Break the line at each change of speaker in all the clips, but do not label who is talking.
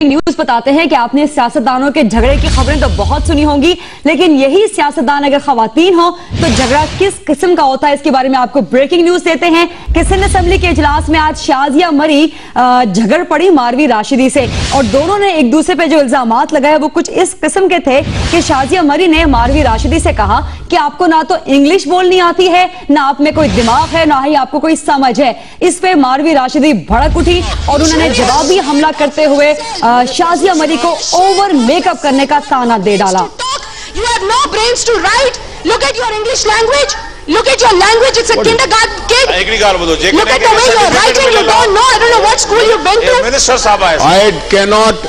News बताते हैं कि आपने सियासतदानों के झगड़े की खबरें तो बहुत सुनी होंगी, लेकिन यही सियासतदान अगर खवातीन हो तो झगड़ा किस किस्म का होता है, इसके बारे में आपको ब्रेकिंग न्यूज देते हैं कि सिंध असेंबली के इजलास में आज शाजिया मरी झगड़ पड़ी मारवी राशिदी से, और दोनों ने एक दूसरे पे जो इल्जामात लगाए वो कुछ इस किस्म के थे कि शाजिया मरी ने मारवी राशिदी से कहा कि आपको ना तो इंग्लिश बोलनी आती है, ना आप में कोई दिमाग है, ना ही आपको कोई समझ है। इस पे मारवी राशिदी भड़क उठी और उन्होंने जवाबी हमला करते हुए शाजिया मरी को ओवर मेकअप करने का ताना दे डाला।
You have no brains to write. Look at your English language. Look at your language. It's a kindergarten kid. Look at the way you're writing. You don't know. I don't know what school you've been to.
Minister Sahab,
I cannot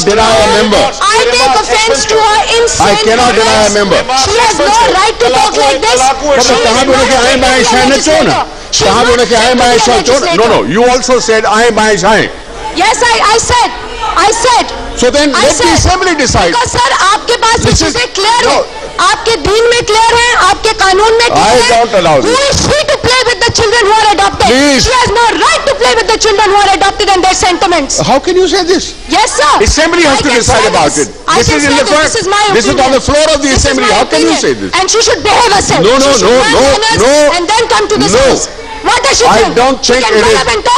deny a member.
I take offense to her insanity.
I cannot deny a member.
She has no right to talk like this.
कहाँ बोले कि I am my shine? No. You also said I am my shine.
Yes, I said.
So then let the assembly decide.
Because sir, आपके पास ये चीजें clear है, आपके दीन में clear है, आपके कानून में क्लियर है।
I don't allow this.
Who is she to play with the children who are adopted?
Please.
She has no right to play with the children who are adopted and their sentiments.
How can you say this?
Yes, sir.
Assembly has to decide about it. This is in the front. This is on the floor of the assembly. How can you say this?
And she should behave herself.
No.
And then come to this house. What does she think?
I don't think it is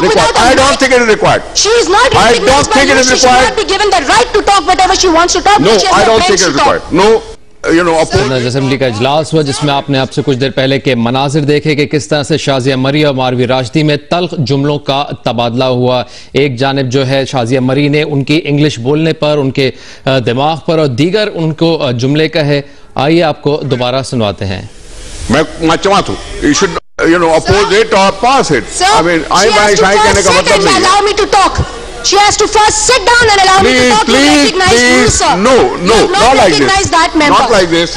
required. I don't think it is required.
She is not recognized by you. She should not be given the right to talk whatever she wants to talk.
No, I don't think it is required. No.
Assembly का इजलास हुआ जिसमें आपने आपसे कुछ देर पहले के मनाजिर देखे कि किस तरह से शाजिया मरी और मारवी राशिदी में तल्ख जुमलों का तबादला हुआ। एक जानिब जो है शाजिया मरी ने उनकी इंग्लिश बोलने पर, उनके दिमाग पर और दीगर उनको जुमले कहे। आइए आपको दोबारा सुनवाते हैं।
मैं चाहता हूँ you should oppose it or pass it.
Sir,
I mean I कहने का मतलब नहीं है।
Allow me to talk. She has to first sit down and allow me to talk.
Please. No, not like this.
That member.
Not like this.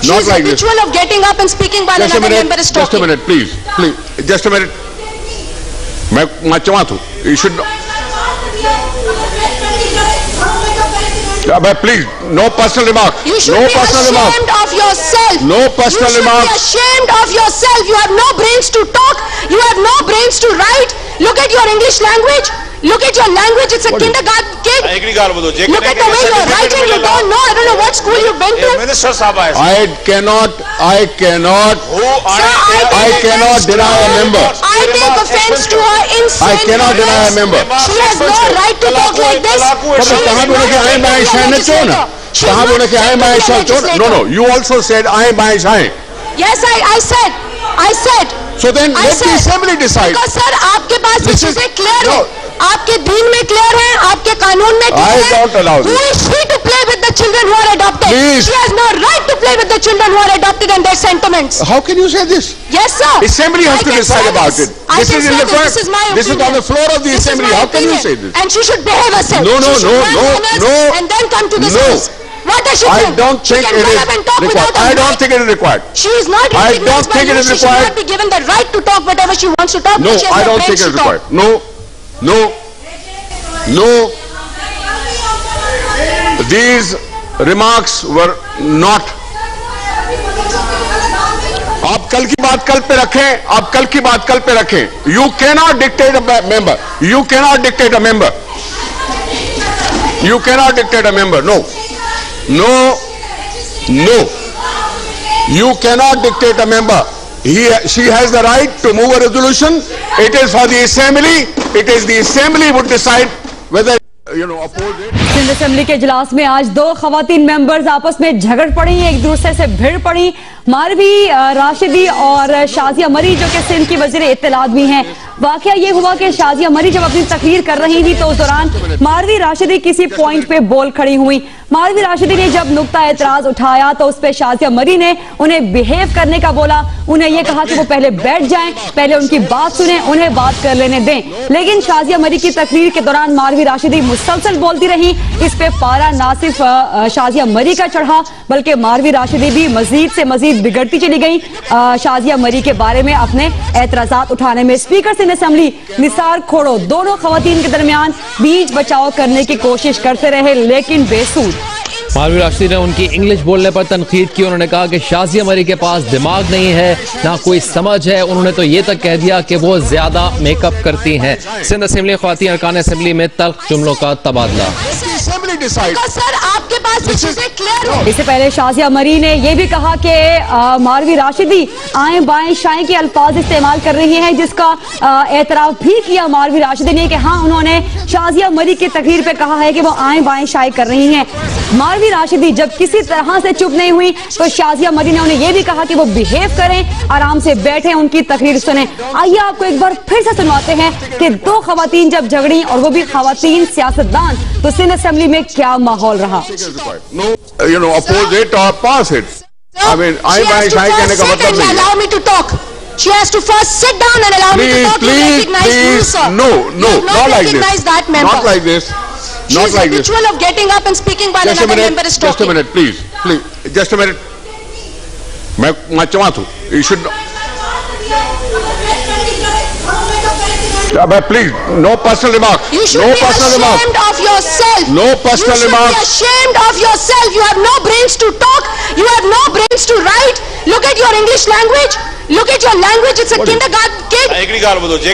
Not like this.
She's the ritual of getting up and speaking while another member is talking.
Just a minute, please. Just a minute. मैं चाहता हूँ you should. Please, no personal remark.
You should be ashamed of yourself.
No personal remark.
You should be ashamed of yourself. You have no brains to talk. You have no brains to write. Look at your English language. Look at your language. It's a kindergarten kid. Look at the way you're writing. You don't know. I don't know what school you've been to.
Minister Sahab,
I cannot deny a member.
I take offense to her insanity.
I cannot deny a member.
She has no right to talk like this.
कहाँ बोले कि I am my shine चोन? कहाँ बोले कि I am my shine चोन? No. You also said I am my shine.
Yes, I said.
So then let the assembly decide.
Because sir, आपके पास ये चीजें clear है, आपके दीन में क्लियर है, आपके कानून में क्लियर है।
I don't allow this.
Who is she to play with the children who are adopted?
Please.
She has no right to play with the children who are adopted and their sentiments.
How can you say this?
Yes, sir.
Assembly has to decide about it. This is in the front.
This is my opinion.
This is on the floor of the assembly. How can you say this?
And she should behave herself.
No.
And then come to this house. What does she think?
I don't think it is required. I don't think it is required.
She is not recognized by you. She should not be given the right to talk whatever she wants to talk.
No, I don't think it is required. No. These remarks were not. आप कल की बात कल पे रखें. You cannot dictate a member. You cannot dictate a member. No. You cannot dictate a member. She has the right to move a resolution. It is for the assembly. It is the assembly would decide whether oppose it.
Sindh assembly के इजलास में आज दो खवातीन members आपस में झगड़ पड़ी, एक दूसरे से भिड़ पड़ी। मारवी राशिदी और शाजिया मरी जो कि सिंध की वजीर इत्तलात भी हैं। वाकया ये हुआ कि शाजिया मरी जब अपनी तकरीर कर रही थी तो उस दौरान मारवी राशिदी किसी पॉइंट पे बोल खड़ी हुई। मारवी राशिदी ने जब नुक्ता एतराज उठाया तो उस पर शाजिया मरी ने उन्हें बिहेव करने का बोला, उन्हें यह कहा कि वो पहले बैठ जाएं, पहले उनकी बात सुने, उन्हें बात कर लेने दें। लेकिन शाजिया मरी की तकरीर के दौरान मारवी राशिदी मुसलसल बोलती रही। इस पे पारा ना सिर्फ शाजिया मरी का चढ़ा बल्कि मारवी राशिदी भी मजीद से मजीद बिगड़ती चली गई शाजिया मरी के बारे में अपने एतराजात उठाने में। स्पीकर सिंध असेंबली निसार खोड़ो दोनों खवातीन के दरमियान बीच बचाव करने की कोशिश करते रहे लेकिन बेसूद।
मारवी राशिदी ने उनकी इंग्लिश बोलने पर तनकीद की। उन्होंने कहा कि शाजिया मरी के पास दिमाग नहीं है, ना कोई समझ है। उन्होंने तो ये तक कह दिया कि वो ज्यादा मेकअप करती हैं। सिंध असेंबली ख्वातीन अरकान असेंबली में तल्ख जुमलों का तबादला।
सर आपके पास क्लियर हो।
इससे पहले शाजिया मरी ने यह भी कहा कि मारवी राशिदी आए बाएं शाएं के अल्फाज इस्तेमाल कर रही हैं, जिसका एतराफ भी किया मारवी राशिदी ने कि हाँ, उन्होंने शाजिया मरी की तकरीर पे कहा है कि वो आए बाएं शाएं कर रही हैं। मारवी राशिदी जब किसी तरह से चुप नहीं हुई तो शाजिया मरी ने उन्हें यह भी कहा कि वो बिहेव करें, आराम से बैठे, उनकी तकरीर सुने। आइए आपको एक बार फिर से सुनवाते हैं कि दो खवातीन जब झगड़ी और वो भी खवातीन सियासतदान, तो सिंध असेंबली में क्या माहौल रहा।
oppose it or pass it. I mean, कहने का मतलब नहीं है।
Allow me to talk. She has to first sit down and allow me to talk.
Please, no, not like this. Not like this. Not like this.
The ritual of getting up and speaking while another member is talking.
Just a minute, please, just a minute. मैं चाहता हूँ, you should. Please, no personal remarks.
You should be ashamed of yourself.
No personal remarks.
You should be ashamed of yourself. You have no brains to talk. You have no brains to write. Look at your English language. Look at your language. It's a kindergarten kid.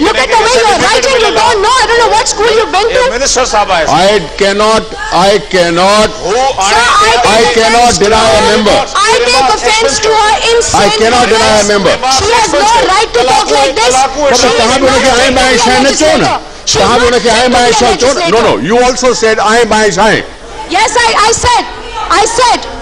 Look at the way you're writing. You don't know. I don't know what school you've been to.
Minister Sahab, I cannot deny a member.
I take offense to her insanity.
I cannot deny a member.
She has no right to talk like this.
No, you also said I am my shine.
Yes, I said.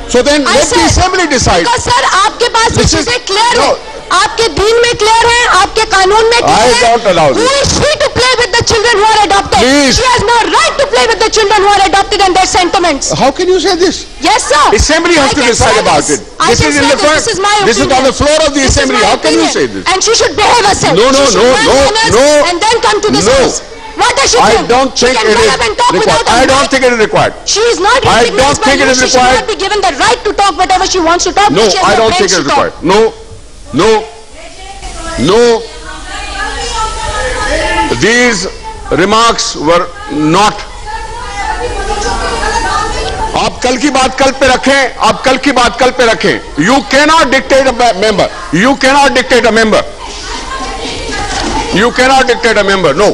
So then let the assembly decide.
Because sir, आपके पास ये चीजें clear है, आपके दीन में clear है, आपके कानून में क्लियर है।
I don't allow this.
Who is she to play with the children who are adopted?
Please.
She has no right to play with the children who are adopted and their sentiments.
How can you say this?
Yes, sir.
Assembly has to decide about it. This is in the front. This is on the floor of the assembly. How can you say this?
And she should behave herself.
No.
And then come to this house. What does she do?
I don't think it is required. I don't think it is required.
She is not recognized by you. She should not be given the right to talk whatever she wants to talk.
No, I don't think it is required. No. These remarks were not. आप कल की बात कल पे रखें, आप कल की बात कल पे रखें। You cannot dictate a member. You cannot dictate a member. You cannot dictate a member. No.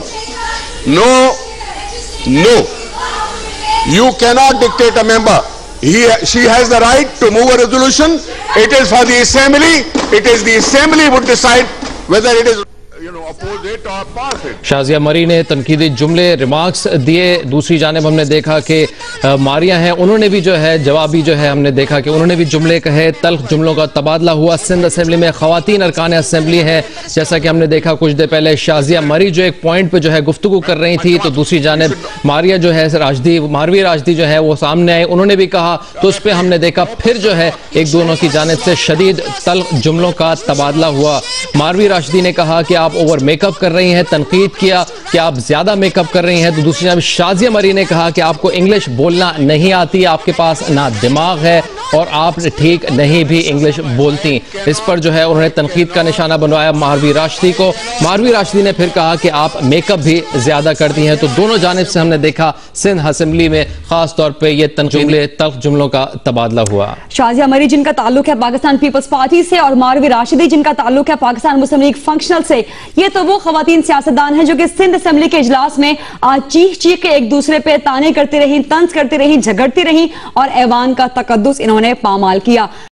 You cannot dictate a member. She has the right to move a resolution. It is for the assembly. It is the assembly would decide whether it is oppose it or pass it.
Shazia मरी ने तनकीदी जुमले remarks दिए। दूसरी जानिब हमने देखा कि मारिया हैं, उन्होंने भी जो है जवाबी जो है हमने देखा कि उन्होंने भी जुमले कहे। तल्ख जुमलों का तबादला हुआ। सिंध असेंबली में खवातीन अरकान असेंबली हैं, जैसा कि हमने देखा कुछ देर पहले शाजिया मरी जो एक पॉइंट पे जो है गुफ्तगू कर रही थी, तो दूसरी जानिब मारिया जो है मारवी राशिदी जो है वो सामने आए, उन्होंने भी कहा। तो उस पर हमने देखा फिर जो है एक दोनों की जानिब से शदीद तल्ख जुमलों का तबादला हुआ। मारवी राशिदी ने कहा कि आप ओवर मेकअप कर रही हैं, तनकीद किया कि आप ज्यादा मेकअप कर रही हैं। तो दूसरी जानिब शाजिया मरी ने कहा कि आपको इंग्लिश बोलना नहीं आती, आपके पास ना दिमाग है और आप ठीक नहीं भी इंग्लिश बोलती। इस पर जो है उन्होंने तनकीद का निशाना बनवाया मारवी राशिदी को। मारवी राशिदी ने फिर कहा कि आप मेकअप भी ज्यादा करती हैं। तो दोनों जानिब से हमने देखा सिंध असेंबली में खास तौर पे ये तल्ख जुमलों का तबादला हुआ।
शाजिया मरी जिनका ताल्लुक है पाकिस्तान पीपल्स पार्टी से और मारवी राशिदी जिनका ताल्लुक है पाकिस्तान मुस्लिम लीग फंक्शनल से, ये तो वो खवातीन सियासतदान हैं जो कि सिंध असेंबली के इजलास में आज चीख के एक दूसरे पे ताने करती रही, तंज करती रही, झगड़ती रही और ऐवान का तकद्दुस इन्होंने पामाल किया।